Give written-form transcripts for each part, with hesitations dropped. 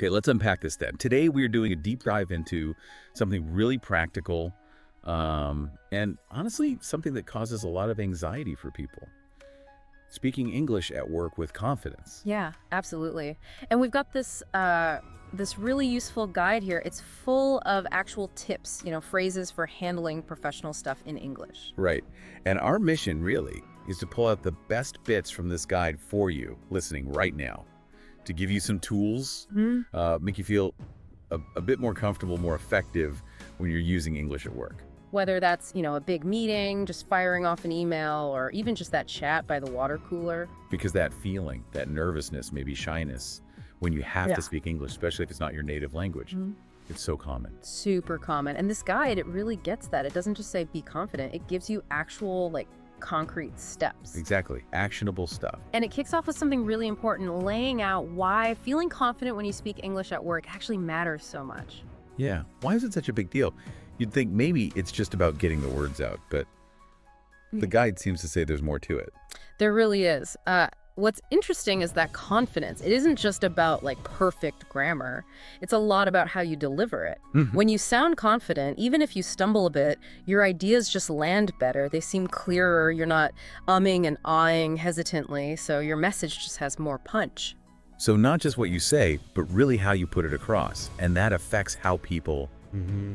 Okay, let's unpack this then. Today we are doing a deep dive into something really practical, and honestly, something that causes a lot of anxiety for people. Speaking English at work with confidence. Yeah, absolutely. And we've got this really useful guide here. It's full of actual tips, phrases for handling professional stuff in English. Right. And our mission really is to pull out the best bits from this guide for you listening right now, to give you some tools, make you feel a bit more comfortable, more effective when you're using English at work. Whether that's, a big meeting, just firing off an email, or even just that chat by the water cooler. Because that feeling, that nervousness, maybe shyness, when you have to speak English, especially if it's not your native language, it's so common. Super common. And this guide, it really gets that. It doesn't just say be confident. It gives you actual, concrete steps. Exactly. Actionable stuff. And it kicks off with something really important, laying out why feeling confident when you speak English at work actually matters so much. Yeah. Why is it such a big deal? You'd think maybe it's just about getting the words out, but the guide seems to say there's more to it. There really is. What's interesting is that confidence. It isn't just about perfect grammar. It's a lot about how you deliver it. When you sound confident, even if you stumble a bit, your ideas just land better. They seem clearer. You're not umming and ahhing hesitantly, so your message just has more punch. So not just what you say, but really how you put it across, and that affects how people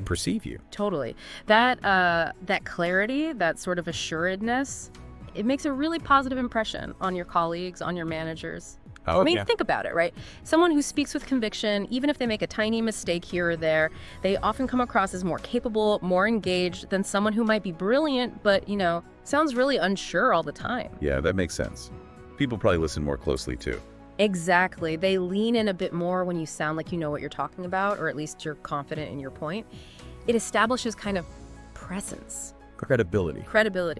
perceive you. Totally. That clarity, that sort of assuredness, it makes a really positive impression on your colleagues, on your managers. Oh, Think about it, right? Someone who speaks with conviction, even if they make a tiny mistake here or there, they often come across as more capable, more engaged than someone who might be brilliant, but, sounds really unsure all the time. Yeah, that makes sense. People probably listen more closely too. Exactly. They lean in a bit more when you sound like you know what you're talking about, or at least you're confident in your point. It establishes kind of presence. Credibility,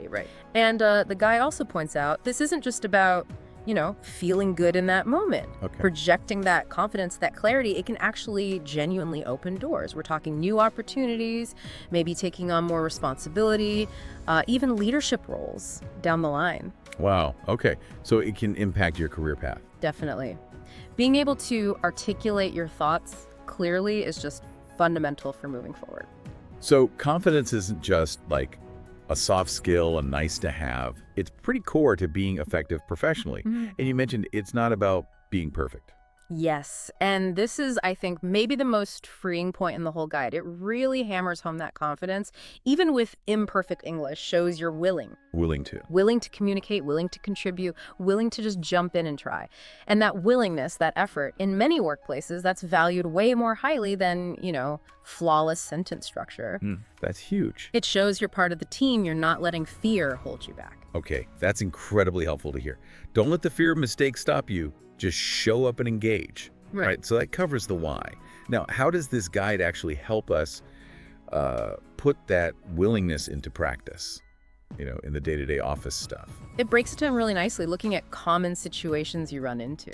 right. And the guy also points out this isn't just about, feeling good in that moment. Okay. Projecting that confidence, that clarity, it can actually genuinely open doors. We're talking new opportunities, maybe taking on more responsibility, even leadership roles down the line. Wow. Okay. So it can impact your career path. Definitely. Being able to articulate your thoughts clearly is just fundamental for moving forward. So confidence isn't just a soft skill, a nice to have. It's pretty core to being effective professionally. And you mentioned it's not about being perfect. Yes, and this is, I think, maybe the most freeing point in the whole guide. It really hammers home that confidence, even with imperfect English, shows you're willing. Willing to. Willing to communicate, willing to contribute, willing to just jump in and try. And that willingness, that effort, in many workplaces, that's valued way more highly than, flawless sentence structure. That's huge. It shows you're part of the team. You're not letting fear hold you back. Okay, that's incredibly helpful to hear. Don't let the fear of mistakes stop you. Just show up and engage. Right. So that covers the why. Now, how does this guide actually help us put that willingness into practice, in the day-to-day office stuff? It breaks it down really nicely, looking at common situations you run into.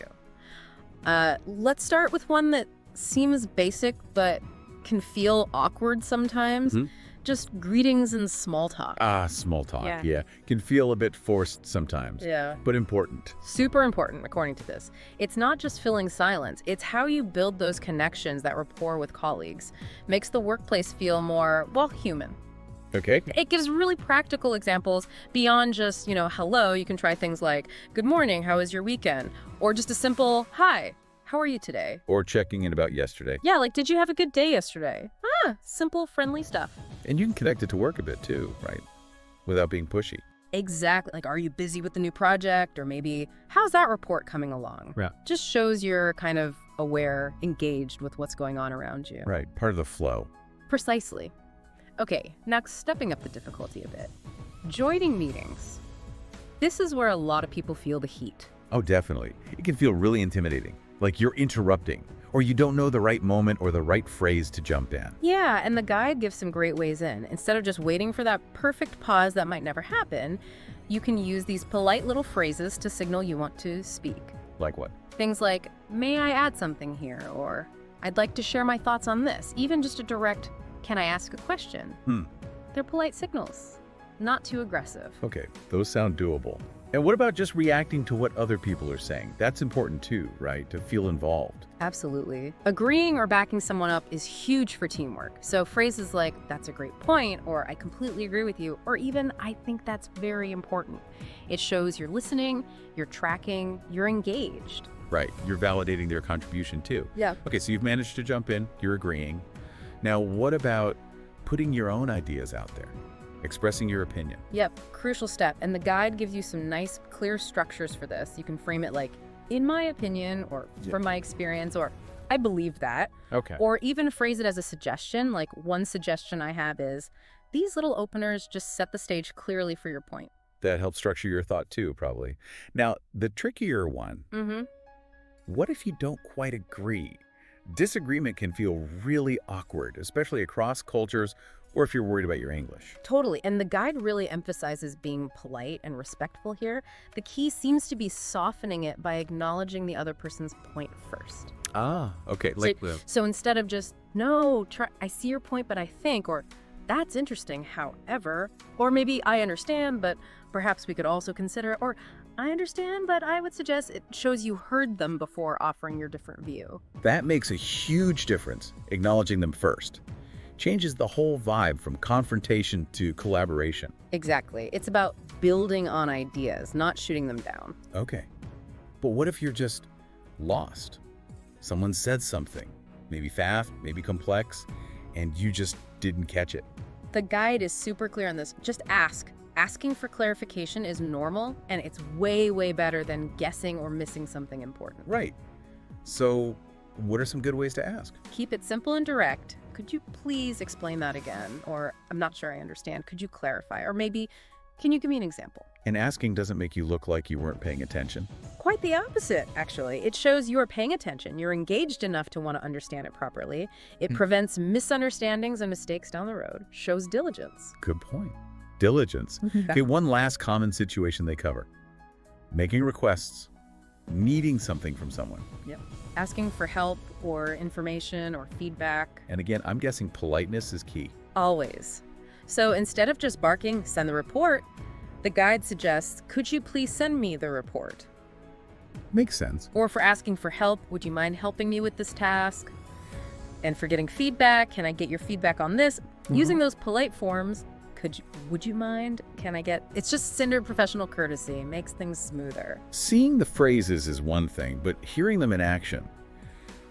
Let's start with one that seems basic, but can feel awkward sometimes. Just greetings and small talk. Small talk, yeah. Can feel a bit forced sometimes. Yeah. But important. Super important, according to this. It's not just filling silence. It's how you build those connections, that rapport with colleagues. Makes the workplace feel more, human. Okay. It gives really practical examples beyond just, hello. You can try things like, good morning, how was your weekend? Or just a simple, hi, how are you today? Or checking in about yesterday. Yeah, did you have a good day yesterday? Simple, friendly stuff. And you can connect it to work a bit too, right? Without being pushy. Exactly. Are you busy with the new project? Or maybe, how's that report coming along? Yeah. Just shows you're kind of aware, engaged with what's going on around you. Right. Part of the flow. Precisely. Okay, next, stepping up the difficulty a bit. Joining meetings. This is where a lot of people feel the heat. Oh, definitely. It can feel really intimidating. Like you're interrupting, or you don't know the right moment or the right phrase to jump in. Yeah, and the guide gives some great ways in. Instead of just waiting for that perfect pause that might never happen, you can use these polite little phrases to signal you want to speak. Like what? Things like, may I add something here? Or, I'd like to share my thoughts on this. Even just a direct, can I ask a question? They're polite signals, not too aggressive. Okay, those sound doable. And what about just reacting to what other people are saying? That's important too, right? To feel involved. Absolutely. Agreeing or backing someone up is huge for teamwork. So phrases like, that's a great point, or I completely agree with you, or even, I think that's very important. It shows you're listening, you're tracking, you're engaged. Right. You're validating their contribution too. Yeah. Okay, so you've managed to jump in, you're agreeing. Now, what about putting your own ideas out there? Expressing your opinion. Yep, crucial step. And the guide gives you some nice, clear structures for this. You can frame it like, in my opinion, or from my experience, or I believe that. Okay. Or even phrase it as a suggestion. Like, one suggestion I have is, these little openers just set the stage clearly for your point. That helps structure your thought too, probably. Now, the trickier one, what if you don't quite agree? Disagreement can feel really awkward, especially across cultures or if you're worried about your English. Totally. And the guide really emphasizes being polite and respectful here. The key seems to be softening it by acknowledging the other person's point first. Ah, okay. So instead of just, no, I see your point, but I think, or that's interesting, however, or maybe I understand, but perhaps we could also consider, or I understand, but I would suggest, it shows you heard them before offering your different view. That makes a huge difference, acknowledging them first. Changes the whole vibe from confrontation to collaboration. Exactly. It's about building on ideas, not shooting them down. Okay. But what if you're just lost? Someone said something, maybe fast, maybe complex, and you just didn't catch it. The guide is super clear on this. Just ask. Asking for clarification is normal, and it's way, way better than guessing or missing something important. Right. So what are some good ways to ask? Keep it simple and direct. Could you please explain that again? Or, I'm not sure I understand. Could you clarify? Or maybe, can you give me an example? And asking doesn't make you look like you weren't paying attention. Quite the opposite, actually. It shows you are paying attention. You're engaged enough to want to understand it properly. It prevents misunderstandings and mistakes down the road. Shows diligence. Good point. Diligence. Okay, one last common situation they cover. Making requests. Needing something from someone. Yep. Asking for help or information or feedback. And again, I'm guessing politeness is key. Always. So instead of just barking, send the report, the guide suggests, could you please send me the report? Makes sense. Or for asking for help, would you mind helping me with this task? And for getting feedback, can I get your feedback on this? Using those polite forms, would you mind? It's just standard professional courtesy, makes things smoother. Seeing the phrases is one thing, but hearing them in action.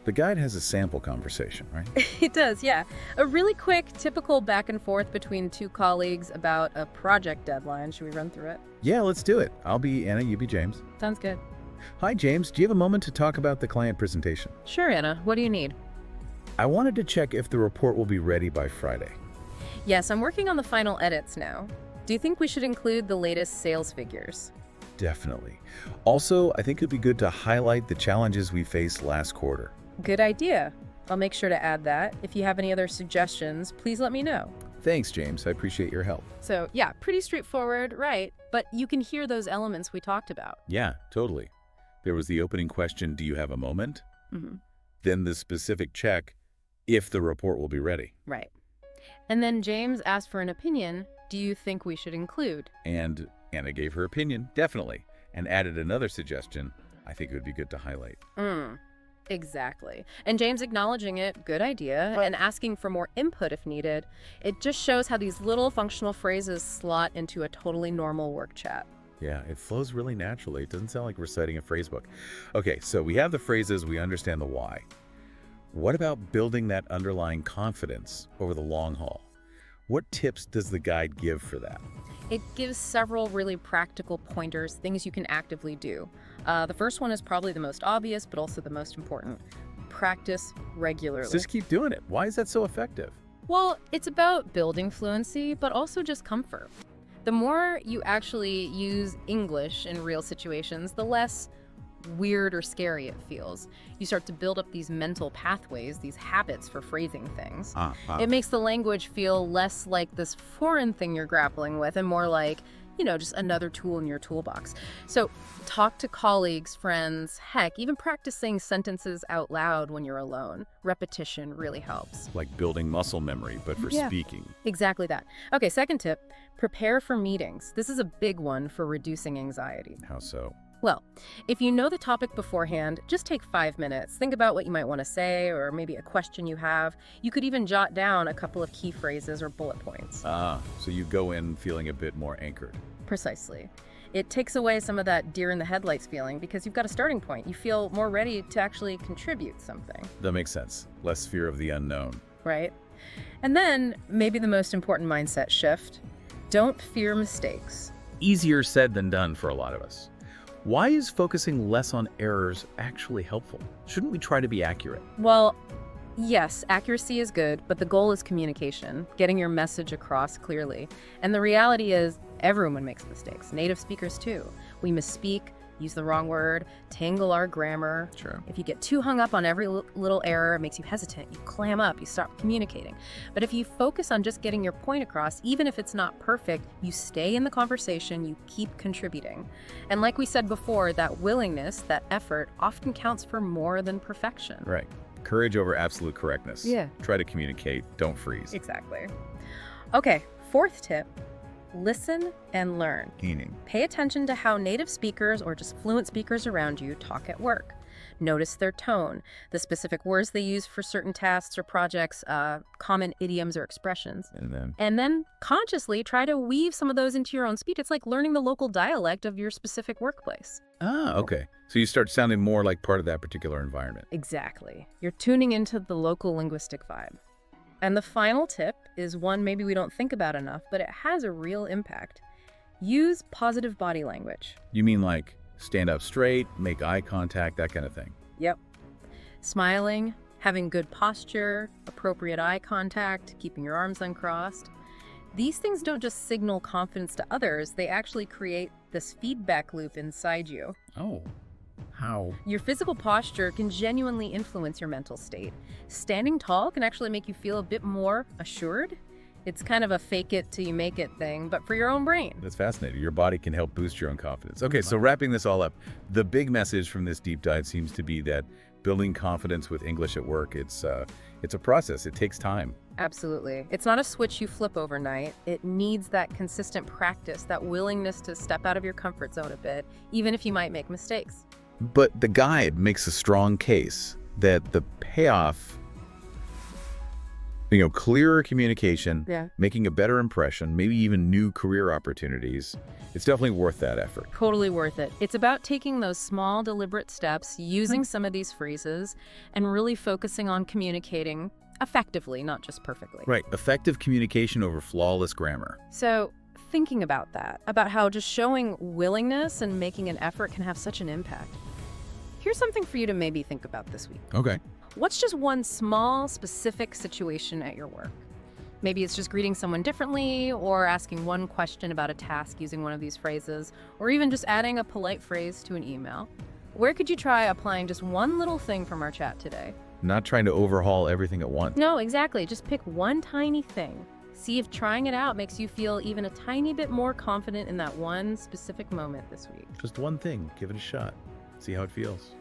The guide has a sample conversation, right? It does, yeah. A really quick, typical back and forth between two colleagues about a project deadline. Should we run through it? Yeah, let's do it. I'll be Anna, you be James. Sounds good. Hi, James. Do you have a moment to talk about the client presentation? Sure, Anna. What do you need? I wanted to check if the report will be ready by Friday. Yes, I'm working on the final edits now. Do you think we should include the latest sales figures? Definitely. Also, I think it'd be good to highlight the challenges we faced last quarter. Good idea. I'll make sure to add that. If you have any other suggestions, please let me know. Thanks, James. I appreciate your help. So, yeah, pretty straightforward, right? But you can hear those elements we talked about. Yeah, totally. There was the opening question, do you have a moment? Then the specific check, if the report will be ready. Right. And then James asked for an opinion. Do you think we should include? And Anna gave her opinion, definitely, and added another suggestion I think it would be good to highlight. Exactly. And James acknowledging it, good idea, and asking for more input if needed. It just shows how these little functional phrases slot into a totally normal work chat. Yeah, it flows really naturally. It doesn't sound like reciting a phrase book. Okay, so we have the phrases, we understand the why. What about building that underlying confidence over the long haul? What tips does the guide give for that? It gives several really practical pointers, things you can actively do. The first one is probably the most obvious, but also the most important. Practice regularly. Just keep doing it. Why is that so effective? Well, it's about building fluency, but also just comfort. The more you actually use English in real situations, the less weird or scary it feels. You start to build up these mental pathways, these habits for phrasing things. It makes the language feel less like this foreign thing you're grappling with and more like just another tool in your toolbox. So talk to colleagues, friends, heck, even practice saying sentences out loud when you're alone. Repetition really helps. Like building muscle memory, but for speaking. Exactly that. Okay, second tip, prepare for meetings. This is a big one for reducing anxiety. How so? Well, if you know the topic beforehand, just take 5 minutes. Think about what you might want to say or maybe a question you have. You could even jot down a couple of key phrases or bullet points. So you go in feeling a bit more anchored. Precisely. It takes away some of that deer in the headlights feeling because you've got a starting point. You feel more ready to actually contribute something. That makes sense. Less fear of the unknown. Right? And then maybe the most important mindset shift, don't fear mistakes. Easier said than done for a lot of us. Why is focusing less on errors actually helpful? Shouldn't we try to be accurate? Well, yes, accuracy is good, but the goal is communication, getting your message across clearly. And the reality is, everyone makes mistakes, native speakers too. We misspeak, use the wrong word, tangle our grammar. Sure. If you get too hung up on every little error, it makes you hesitant, you clam up, you stop communicating. But if you focus on just getting your point across, even if it's not perfect, you stay in the conversation, you keep contributing. And like we said before, that willingness, that effort, often counts for more than perfection. Right. Courage over absolute correctness. Yeah. Try to communicate, don't freeze. Exactly. Okay, fourth tip. Listen and learn. Meaning. Pay attention to how native speakers or just fluent speakers around you talk at work. Notice their tone, the specific words they use for certain tasks or projects, common idioms or expressions. And then consciously try to weave some of those into your own speech. It's like learning the local dialect of your specific workplace. Okay. So you start sounding more like part of that particular environment. Exactly. You're tuning into the local linguistic vibe. And the final tip is one maybe we don't think about enough, but it has a real impact. Use positive body language. You mean like stand up straight, make eye contact, that kind of thing? Yep. Smiling, having good posture, appropriate eye contact, keeping your arms uncrossed. These things don't just signal confidence to others, they actually create this feedback loop inside you. Oh. How? Your physical posture can genuinely influence your mental state. Standing tall can actually make you feel a bit more assured. It's kind of a fake it till you make it thing, but for your own brain. That's fascinating. Your body can help boost your own confidence. Okay, so wrapping this all up, the big message from this deep dive seems to be that building confidence with English at work, it's a process. It takes time. Absolutely. It's not a switch you flip overnight. It needs that consistent practice, that willingness to step out of your comfort zone a bit, even if you might make mistakes. But the guide makes a strong case that the payoff, clearer communication, making a better impression, maybe even new career opportunities, it's definitely worth that effort. Totally worth it. It's about taking those small, deliberate steps, using some of these phrases, and really focusing on communicating effectively, not just perfectly. Right. Effective communication over flawless grammar. So thinking about that, about how just showing willingness and making an effort can have such an impact. Here's something for you to maybe think about this week. Okay. What's just one small, specific situation at your work? Maybe it's just greeting someone differently, or asking one question about a task using one of these phrases, or even just adding a polite phrase to an email. Where could you try applying just one little thing from our chat today? Not trying to overhaul everything at once. No, exactly. Just pick one tiny thing. See if trying it out makes you feel even a tiny bit more confident in that one specific moment this week. Just one thing. Give it a shot. See how it feels.